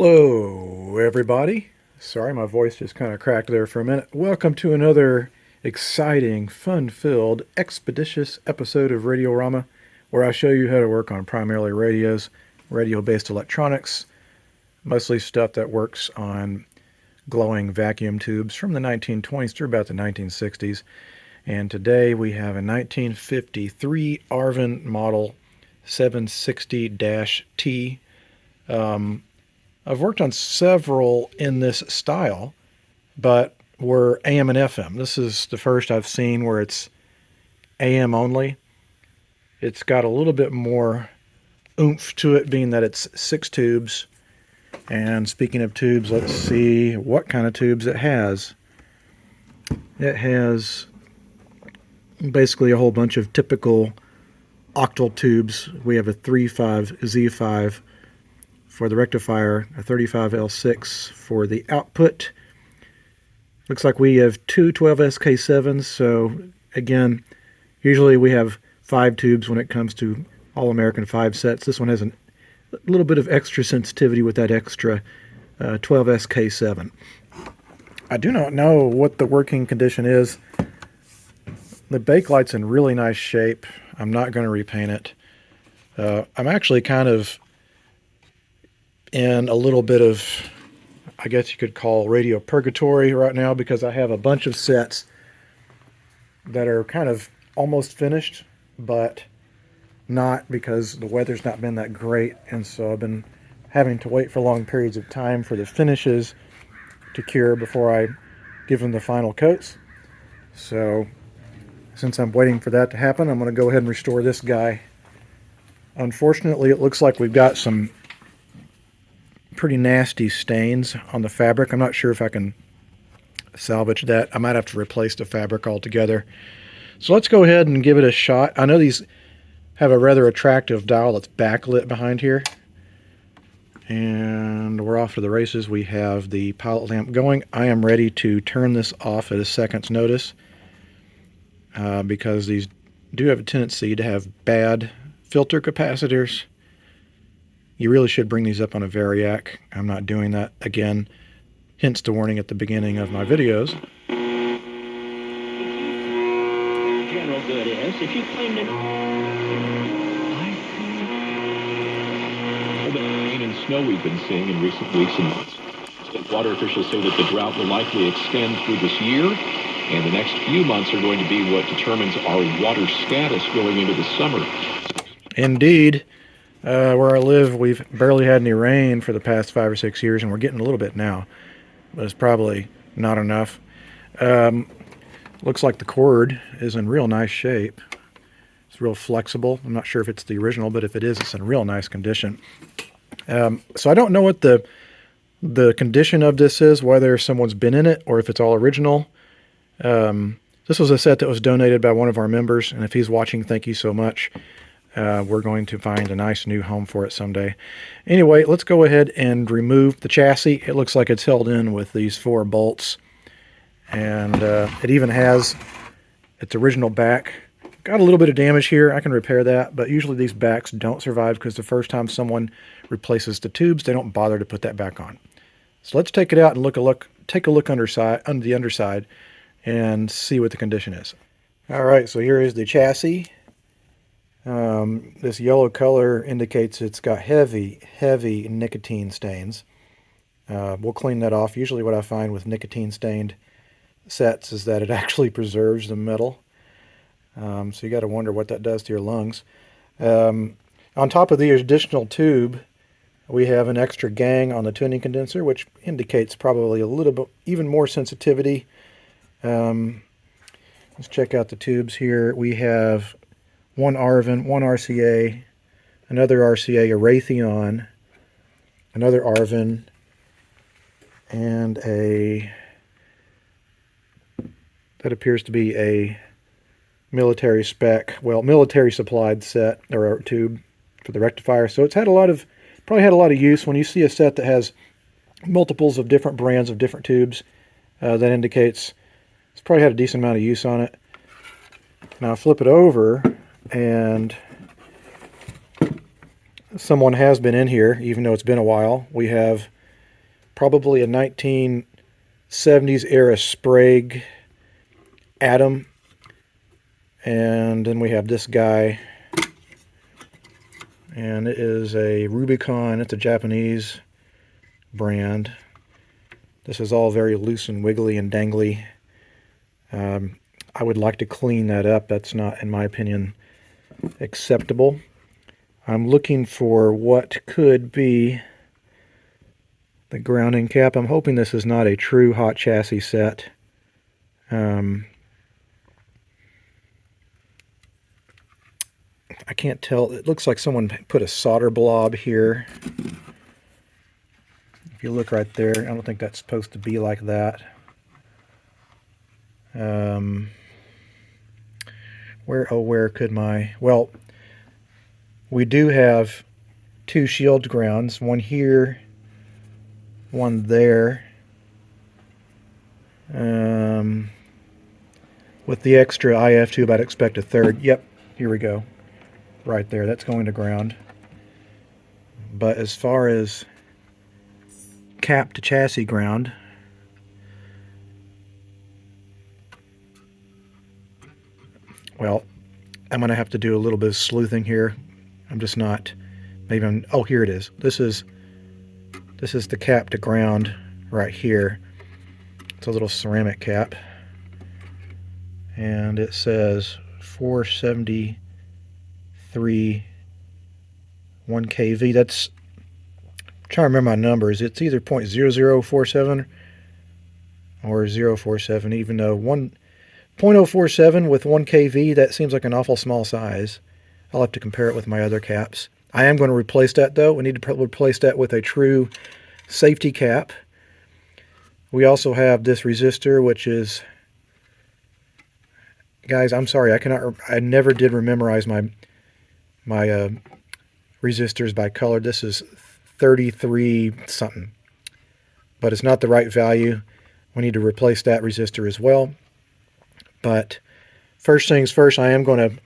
Hello, everybody. Sorry, my voice just kind of cracked there for a minute. Welcome to another exciting, fun-filled, expeditious episode of Radiorama, where I show you how to work on primarily radios, radio-based electronics, mostly stuff that works on glowing vacuum tubes from the 1920s through about the 1960s. And today we have a 1953 Arvin model 760-T. I've worked on several in this style, but were AM and FM. This is the first I've seen where it's AM only. It's got a little bit more oomph to it, being that it's 6 tubes. And speaking of tubes, let's see what kind of tubes it has. It has basically a whole bunch of typical octal tubes. We have a 3.5 Z5 for the rectifier, a 35L6 for the output. Looks like we have two 12SK7s, so again, usually we have 5 tubes when it comes to All-American 5 sets. This one has a little bit of extra sensitivity with that extra 12SK7. I do not know what the working condition is. The bakelite's in really nice shape. I'm not going to repaint it. I'm actually kind of in a little bit of, I guess you could call radio purgatory right now, because I have a bunch of sets that are kind of almost finished, but not, because the weather's not been that great, and so I've been having to wait for long periods of time for the finishes to cure before I give them the final coats. So since I'm waiting for that to happen, I'm going to go ahead and restore this guy. Unfortunately, it looks like we've got some pretty nasty stains on the fabric. I'm not sure if I can salvage that. I might have to replace the fabric altogether. So let's go ahead and give it a shot. I know these have a rather attractive dial that's backlit behind here. And we're off to the races. We have the pilot lamp going. I am ready to turn this off at a second's notice, because these do have a tendency to have bad filter capacitors. You really should bring these up on a variac. I'm not doing that again, hence the warning at the beginning of my videos. General good is, if you claim to the rain and snow we've been seeing in recent weeks and months. State water officials say that the drought will likely extend through this year, and the next few months are going to be what determines our water status going into the summer. Indeed. Where I live, we've barely had any rain for the past 5 or 6 years, and we're getting a little bit now, but it's probably not enough. Looks like the cord is in real nice shape. It's real flexible. I'm not sure if it's the original, but if it is, it's in real nice condition. So I don't know what the condition of this is, whether someone's been in it or if it's all original. This was a set that was donated by one of our members, and if he's watching, thank you so much. We're going to find a nice new home for it someday. Anyway, let's go ahead and remove the chassis. It looks like it's held in with these 4 bolts. And it even has its original back. Got a little bit of damage here. I can repair that, but usually these backs don't survive, because the first time someone replaces the tubes, they don't bother to put that back on. So let's take it out and take a look under the underside and see what the condition is. All right, so here is the chassis. This yellow color indicates it's got heavy nicotine stains. We'll clean that off. Usually what I find with nicotine stained sets is that it actually preserves the metal. So you got to wonder what that does to your lungs. On top of the additional tube, we have an extra gang on the tuning condenser, which indicates probably a little bit even more sensitivity. Let's check out the tubes here. We have one Arvin, one RCA, another RCA, a Raytheon, another Arvin, and that appears to be a military spec, well, military supplied set, or a tube for the rectifier. So it's had probably had a lot of use. When you see a set that has multiples of different brands of different tubes, that indicates it's probably had a decent amount of use on it. Now flip it over, and someone has been in here, even though it's been a while. We have probably a 1970s era Sprague Atom. And then we have this guy, and it is a Rubicon. It's a Japanese brand. This is all very loose and wiggly and dangly. I would like to clean that up. That's not, in my opinion, acceptable. I'm looking for what could be the grounding cap. I'm hoping this is not a true hot chassis set. I can't tell. It looks like someone put a solder blob here. If you look right there, I don't think that's supposed to be like that. Where could my... Well, we do have two shield grounds. One here, one there. With the extra IF tube, I'd expect a third. Yep, here we go. Right there, that's going to ground. But as far as cap to chassis ground, well, I'm going to have to do a little bit of sleuthing here. I'm just not, maybe I'm, oh, here it is. This is the cap to ground right here. It's a little ceramic cap. And it says 473 1 kV. That's, I'm trying to remember my numbers. It's either 0.0047 or 047, even though 0.047 with 1 kV, that seems like an awful small size. I'll have to compare it with my other caps. I am going to replace that, though. We need to replace that with a true safety cap. We also have this resistor, which is... Guys, I'm sorry, I never did memorize my resistors by color. This is 33 something, but it's not the right value. We need to replace that resistor as well. But first things first, I am going to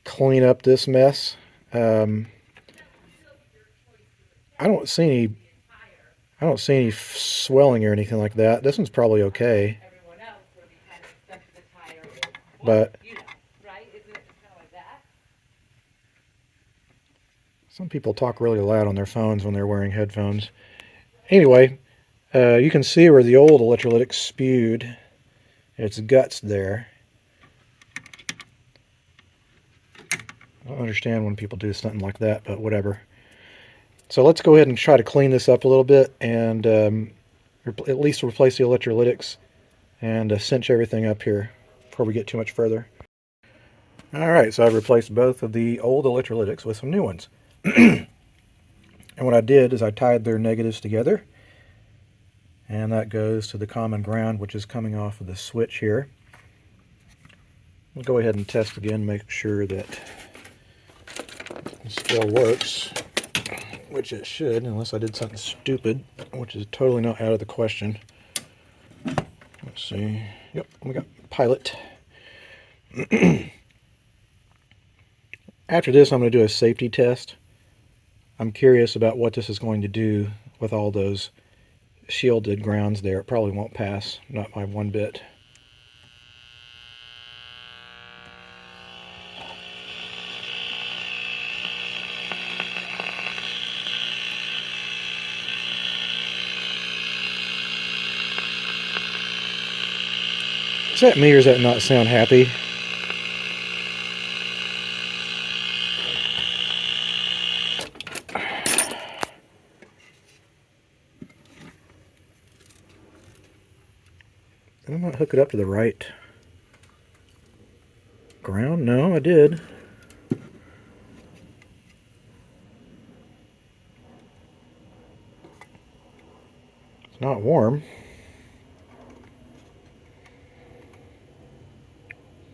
clean up this mess. I don't see any swelling or anything like that. This one's probably okay. But some people talk really loud on their phones when they're wearing headphones. Anyway, you can see where the old electrolytic spewed its guts there. I don't understand when people do something like that, but whatever. So let's go ahead and try to clean this up a little bit and at least replace the electrolytics and cinch everything up here before we get too much further. Alright, so I've replaced both of the old electrolytics with some new ones. And what I did is I tied their negatives together, and that goes to the common ground, which is coming off of the switch here. We'll go ahead and test again, make sure that it still works, which it should, unless I did something stupid, which is totally not out of the question. Let's see. Yep, we got pilot. After this, I'm going to do a safety test. I'm curious about what this is going to do with all those shielded grounds there. It probably won't pass, not by one bit. Is that me or does that not sound happy? Did I not hook it up to the right ground? No, I did. It's not warm.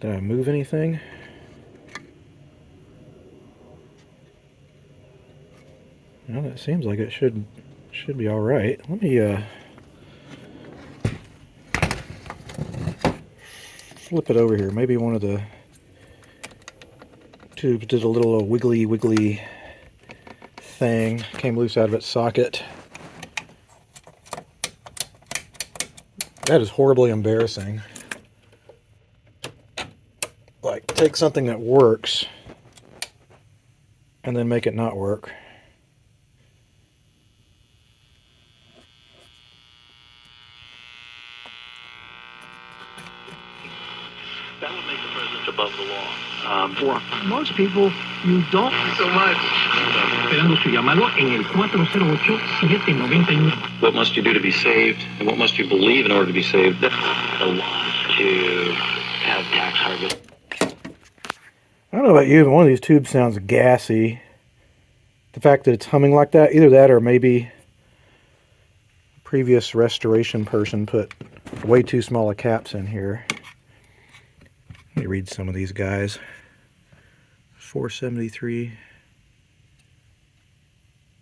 Did I move anything? Well, that seems like it should be all right. Let me flip it over here. Maybe one of the tubes did a little wiggly thing, came loose out of its socket. That is horribly embarrassing. Like, take something that works and then make it not work. That would make the president above the law. For most people, you don't so much. Esperando su llamado en el 408-791. What must you do to be saved, and what must you believe in order to be saved? That's a lot to have tax harvest. I don't know about you, but one of these tubes sounds gassy. The fact that it's humming like that, either that or maybe a previous restoration person put way too small a caps in here. Let me read some of these guys. 473.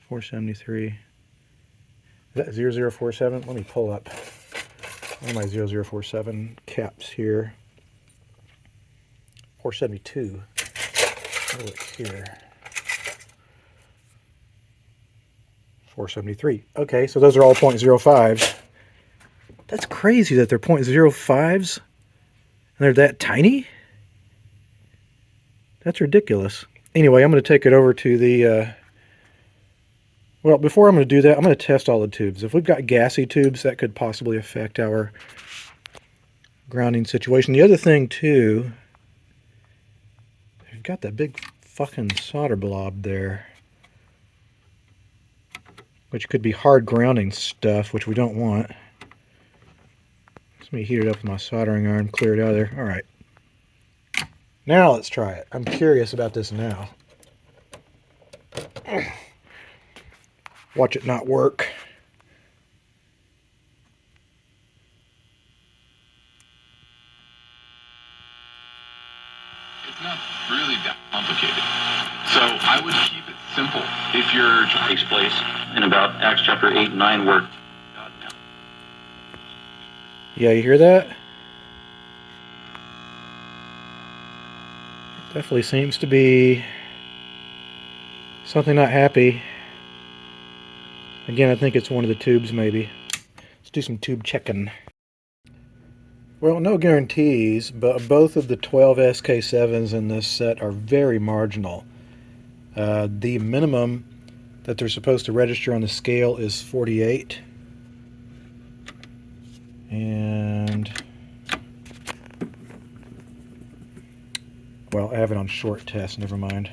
473. Is that 0047? Let me pull up one of my 0047 caps here. 472. Look here. 473. Okay, so those are all .05s. That's crazy that they're .05s and they're that tiny. That's ridiculous. Anyway, I'm going to take it over to the... well, before I'm going to do that, I'm going to test all the tubes. If we've got gassy tubes, that could possibly affect our grounding situation. The other thing, too, we've got that big fucking solder blob there, which could be hard grounding stuff, which we don't want. Let me heat it up with my soldering iron, clear it out of there. All right. Now let's try it. I'm curious about this now. Watch it not work. It's not really that complicated. So I would keep it simple. If your Takes place in about Acts chapter 8 and 9 where Yeah, you hear that? Definitely seems to be something not happy. Again, I think it's one of the tubes maybe. Let's do some tube checking. Well, no guarantees, but both of the 12 SK7s in this set are very marginal. The minimum that they're supposed to register on the scale is 48. And, well, I have it on short test, never mind.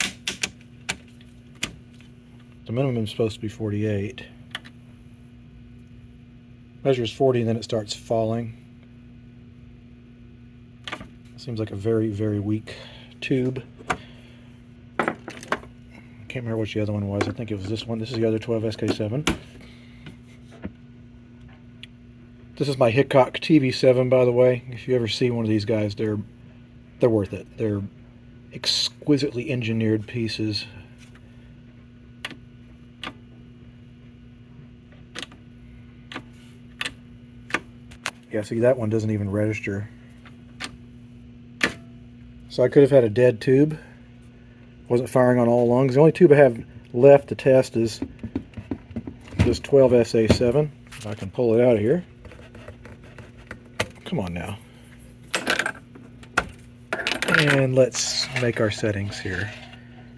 The minimum is supposed to be 48. Measures 40 and then it starts falling. Seems like a very, very weak tube. Can't remember which the other one was. I think it was this one. This is the other 12 SK7. This is my Hickok TV7, by the way. If you ever see one of these guys, they're worth it. They're exquisitely engineered pieces. Yeah, see, that one doesn't even register. So I could have had a dead tube. Wasn't firing on all along. The only tube I have left to test is this 12SA7. If I can pull it out of here. Come on now. And let's make our settings here.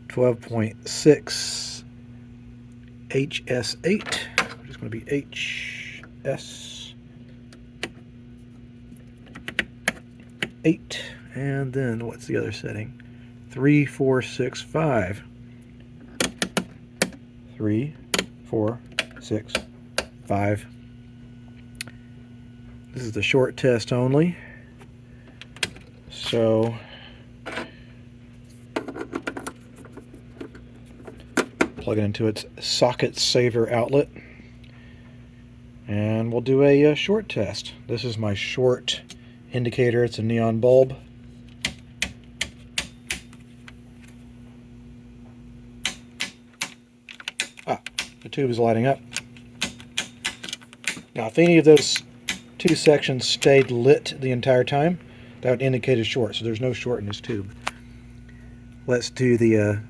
12.6 HS8. Which is going to be HS8. And then what's the other setting? 3, 4, 6, 5. 3, 4, 6, 5. This is the short test only. So plug it into its socket saver outlet. And we'll do a short test. This is my short indicator. It's a neon bulb. The tube is lighting up. Now, if any of those two sections stayed lit the entire time, that would indicate a short. So there's no short in this tube. Let's do the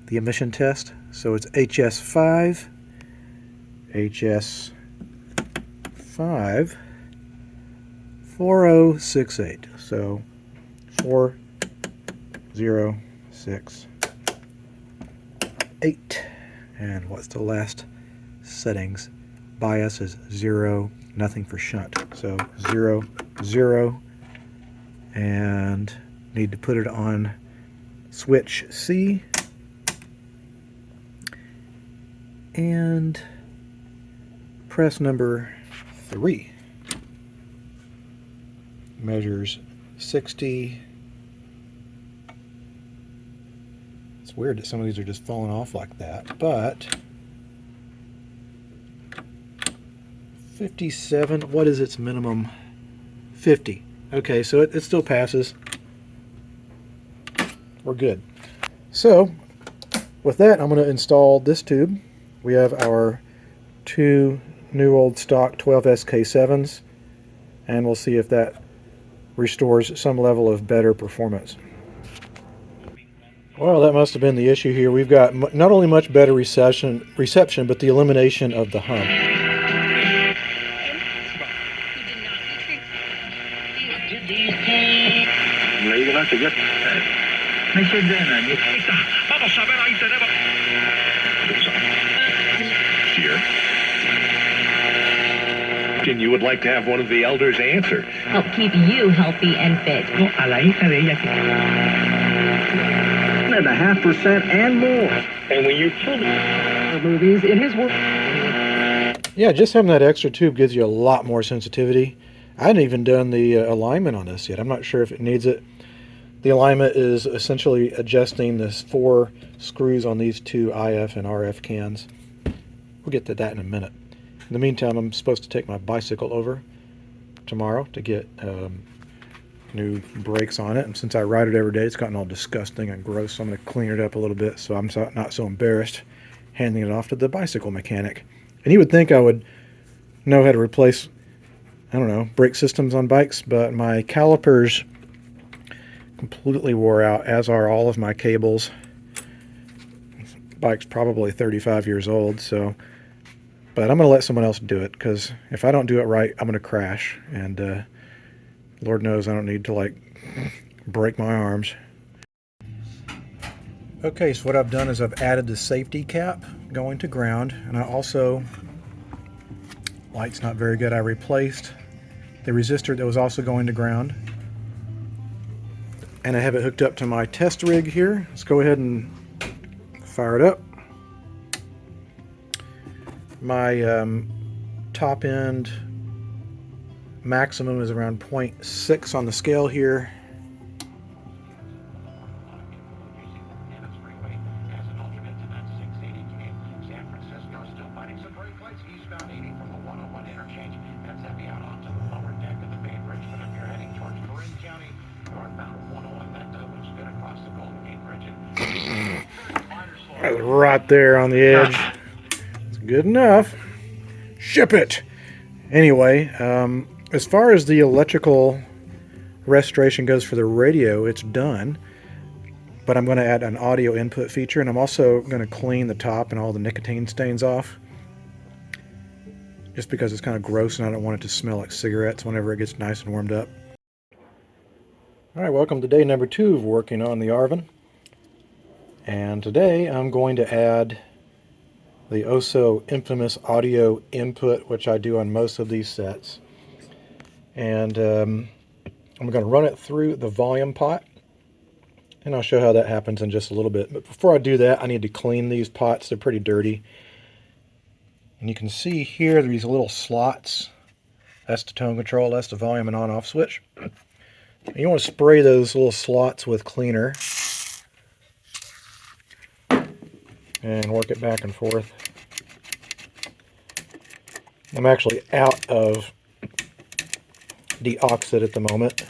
emission test. So it's HS5, HS5, 4068. So 4068. And what's the last settings? Bias is 0, nothing for shunt. So 0, 0. And need to put it on switch C. And press number 3. Measures 60. It's weird that some of these are just falling off like that, but 57, what is its minimum? 50. Okay, so it still passes. We're good. So, with that, I'm going to install this tube. We have our 2 new old stock 12SK7s, and we'll see if that restores some level of better performance. Well, that must have been the issue here. We've got not only much better reception, but the elimination of the hump. Here. And you would like to have one of the elders answer. Help keep you healthy and fit. A la hija de ella. 1.5% and more. And when you Movies in his work. Yeah, just having that extra tube gives you a lot more sensitivity. I hadn't even done the alignment on this yet. I'm not sure if it needs it. The alignment is essentially adjusting the 4 screws on these 2 IF and RF cans. We'll get to that in a minute. In the meantime, I'm supposed to take my bicycle over tomorrow to get new brakes on it. And since I ride it every day, it's gotten all disgusting and gross, so I'm going to clean it up a little bit so I'm not so embarrassed handing it off to the bicycle mechanic. And he would think I would know how to replace, I don't know, brake systems on bikes, but my calipers completely wore out, as are all of my cables. This bike's probably 35 years old, so... But I'm going to let someone else do it, because if I don't do it right, I'm going to crash. And Lord knows I don't need to, like, break my arms. Okay, so what I've done is I've added the safety cap going to ground. And I also, light's not very good, I replaced the resistor that was also going to ground. And I have it hooked up to my test rig here. Let's go ahead and fire it up. My top end maximum is around 0.6 on the scale here. That's right there on the edge. Good enough. Ship it. Anyway, as far as the electrical restoration goes for the radio, it's done. But I'm going to add an audio input feature, and I'm also going to clean the top and all the nicotine stains off. Just because it's kind of gross and I don't want it to smell like cigarettes whenever it gets nice and warmed up. Alright, welcome to day number 2 of working on the Arvin. And today I'm going to add the oh-so infamous audio input, which I do on most of these sets. And I'm going to run it through the volume pot, and I'll show how that happens in just a little bit. But before I do that, I need to clean these pots. They're pretty dirty. And you can see here these little slots. That's the tone control, that's the volume and on-off switch. And you want to spray those little slots with cleaner and work it back and forth. I'm actually out of deoxit at the moment,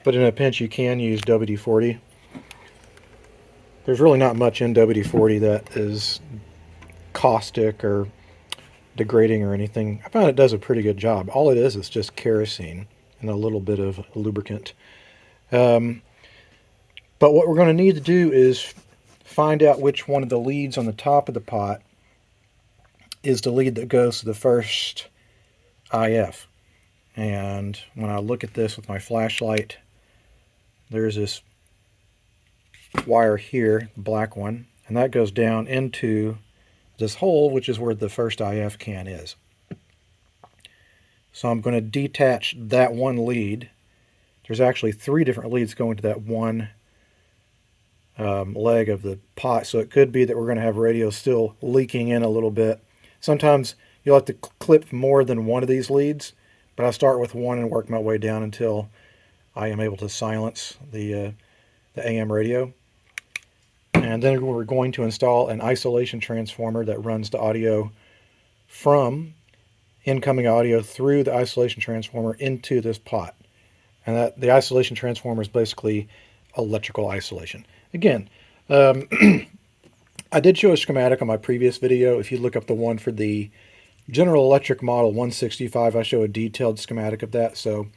but in a pinch you can use WD-40. There's really not much in WD-40 that is caustic or degrading or anything. I found it does a pretty good job. All it is just kerosene and a little bit of lubricant. But what we're going to need to do is find out which one of the leads on the top of the pot is the lead that goes to the first IF. And when I look at this with my flashlight, there's this wire here, the black one, and that goes down into this hole, which is where the first IF can is. So I'm going to detach that one lead. There's actually 3 different leads going to that one leg of the pot, so it could be that we're going to have radio still leaking in a little bit. Sometimes you'll have to clip more than one of these leads, but I start with one and work my way down until I am able to silence the AM radio. And then we're going to install an isolation transformer that runs the audio from incoming audio through the isolation transformer into this pot. And that the isolation transformer is basically electrical isolation. Again, I did show a schematic on my previous video. If you look up the one for the General Electric Model 165, I show a detailed schematic of that. So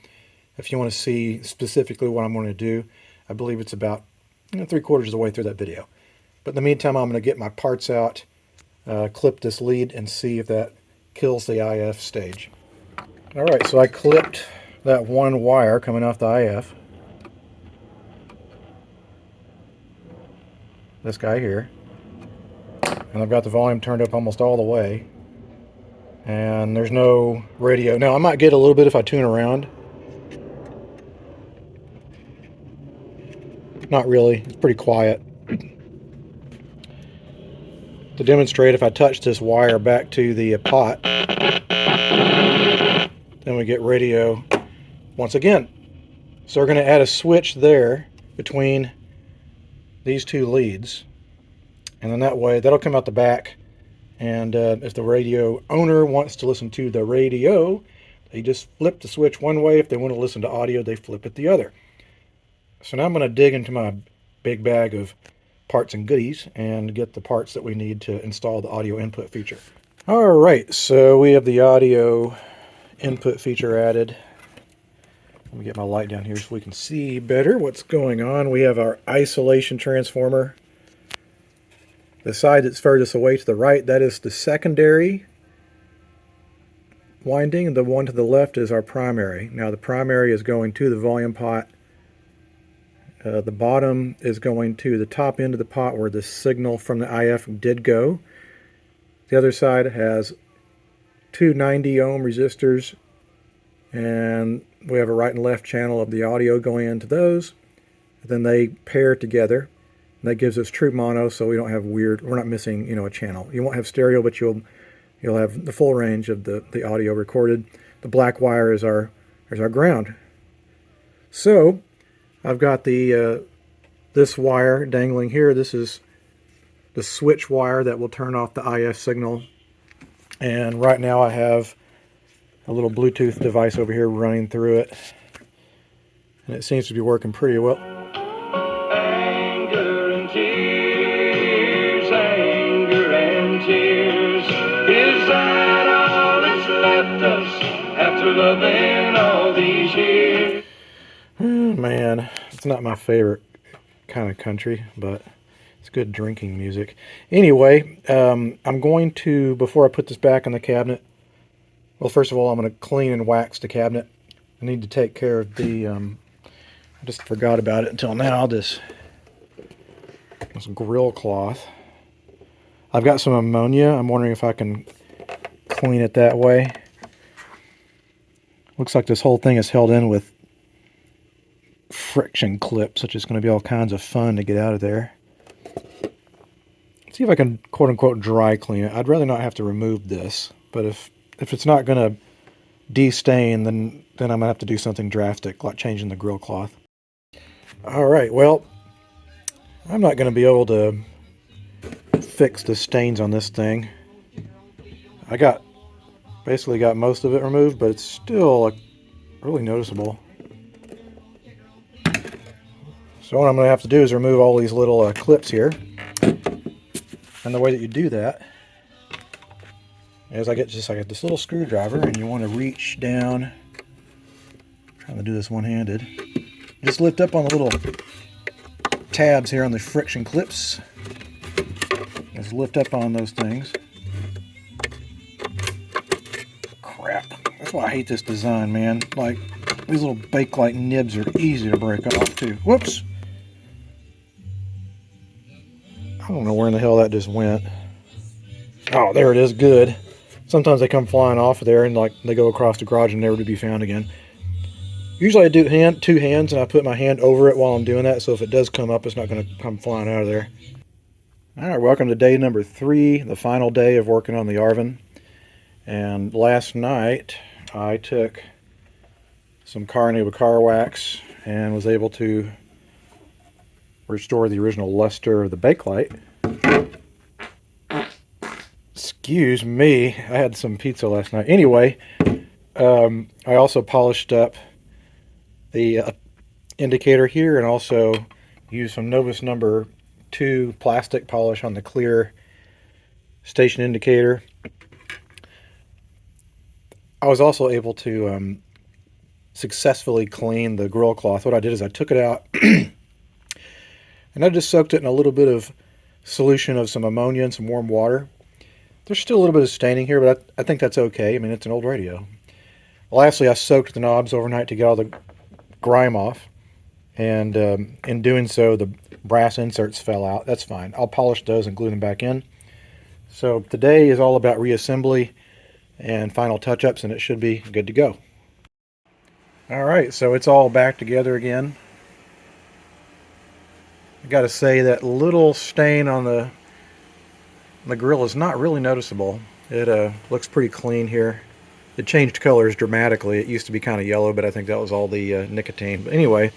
if you want to see specifically what I'm going to do, I believe it's about 3/4 of the way through that video. But in the meantime, I'm going to get my parts out, clip this lead, and see if that kills the IF stage. All right, so I clipped that one wire coming off the IF. This guy here. And I've got the volume turned up almost all the way. And there's no radio. Now, I might get a little bit if I tune around. Not really. It's pretty quiet. To demonstrate, if I touch this wire back to the pot, then we get radio once again. So we're going to add a switch there between these 2 leads. And then that way, that'll come out the back. And if the radio owner wants to listen to the radio, they just flip the switch one way. If they want to listen to audio, they flip it the other. So now I'm going to dig into my big bag of parts and goodies and get the parts that we need to install the audio input feature. All right, so we have the audio input feature added. Let me get my light down here so we can see better what's going on. We have our isolation transformer. The side that's furthest away to the right, that is the secondary winding. The one to the left is our primary. Now the primary is going to the volume pot. The bottom is going to the top end of the pot where the signal from the IF did go. The other side has 2 90 ohm resistors, and we have a right and left channel of the audio going into those. Then they pair together. And that gives us true mono, so we don't have weird, we're not missing, a channel. You won't have stereo, but you'll have the full range of the audio recorded. The black wire is our ground. So I've got this wire dangling here. This is the switch wire that will turn off the IF signal. And right now I have a little Bluetooth device over here running through it. And it seems to be working pretty well. Anger and tears, anger and tears. Is that all that's left us after loving all these years? Man, it's not my favorite kind of country, but it's good drinking music. Anyway, I'm going to, before I put this back in the cabinet, well, first of all, I'm going to clean and wax the cabinet. I need to take care of the, I just forgot about it until now, this grill cloth. I've got some ammonia. I'm wondering if I can clean it that way. Looks like this whole thing is held in with friction clips, which is going to be all kinds of fun to get out of there. Let's see if I can quote-unquote dry clean it. I'd rather not have to remove this, but if it's not going to de-stain, then I'm going to have to do something drastic, like changing the grill cloth. Alright, well, I'm not going to be able to fix the stains on this thing. I basically got most of it removed, but it's still really noticeable. So what I'm going to have to do is remove all these little clips here. And the way that you do that is I got this little screwdriver, and you want to reach down. I'm trying to do this one-handed. Just lift up on the little tabs here on the friction clips. Just lift up on those things. Crap. That's why I hate this design, man. Like, these little Bakelite nibs are easy to break off, too. Whoops! I don't know where in the hell that just went. Oh, there it is. Good. Sometimes they come flying off of there and like they go across the garage and never to be found again. Usually I do two hands and I put my hand over it while I'm doing that, so if it does come up, it's not going to come flying out of there. All right, welcome to day number 3, the final day of working on the Arvin. And last night I took some carnauba car wax and was able to restore the original luster of the Bakelite. Excuse me, I had some pizza last night. Anyway, I also polished up the indicator here and also used some Novus number 2 plastic polish on the clear station indicator. I was also able to successfully clean the grill cloth. What I did is I took it out and I just soaked it in a little bit of solution of some ammonia and some warm water. There's still a little bit of staining here, but I think that's okay. I mean, it's an old radio. Lastly, I soaked the knobs overnight to get all the grime off, and in doing so, the brass inserts fell out. That's fine. I'll polish those and glue them back in. So today is all about reassembly and final touch-ups, and it should be good to go. All right, so it's all back together again. I got to say that little stain on the grill is not really noticeable. It looks pretty clean here. It changed colors dramatically. It used to be kind of yellow, but I think that was all the nicotine. But anyway,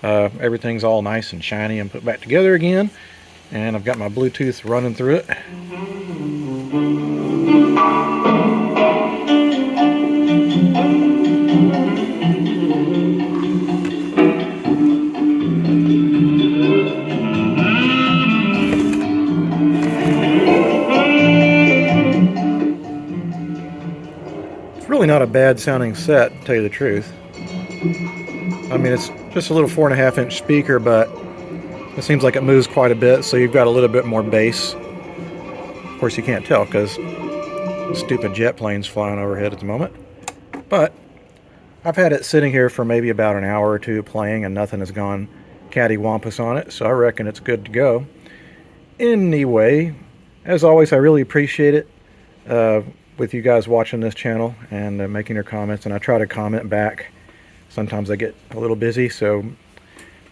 everything's all nice and shiny and put back together again. And I've got my Bluetooth running through it. Really not a bad sounding set, to tell you the truth. I mean, it's just a little 4.5-inch speaker, but it seems like it moves quite a bit, so you've got a little bit more bass. Of course, you can't tell because stupid jet planes flying overhead at the moment. But I've had it sitting here for maybe about an hour or two playing, and nothing has gone cattywampus on it, so I reckon it's good to go. Anyway, as always, I really appreciate it. With you guys watching this channel and making your comments, and I try to comment back. Sometimes I get a little busy, so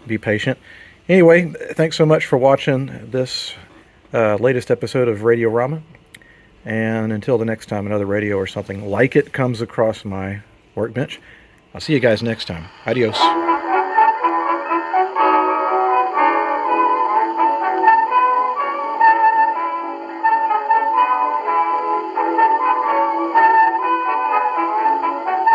be patient. Anyway, thanks so much for watching this latest episode of Radio Rama, and until the next time another radio or something like it comes across my workbench, I'll see you guys next time. Adios.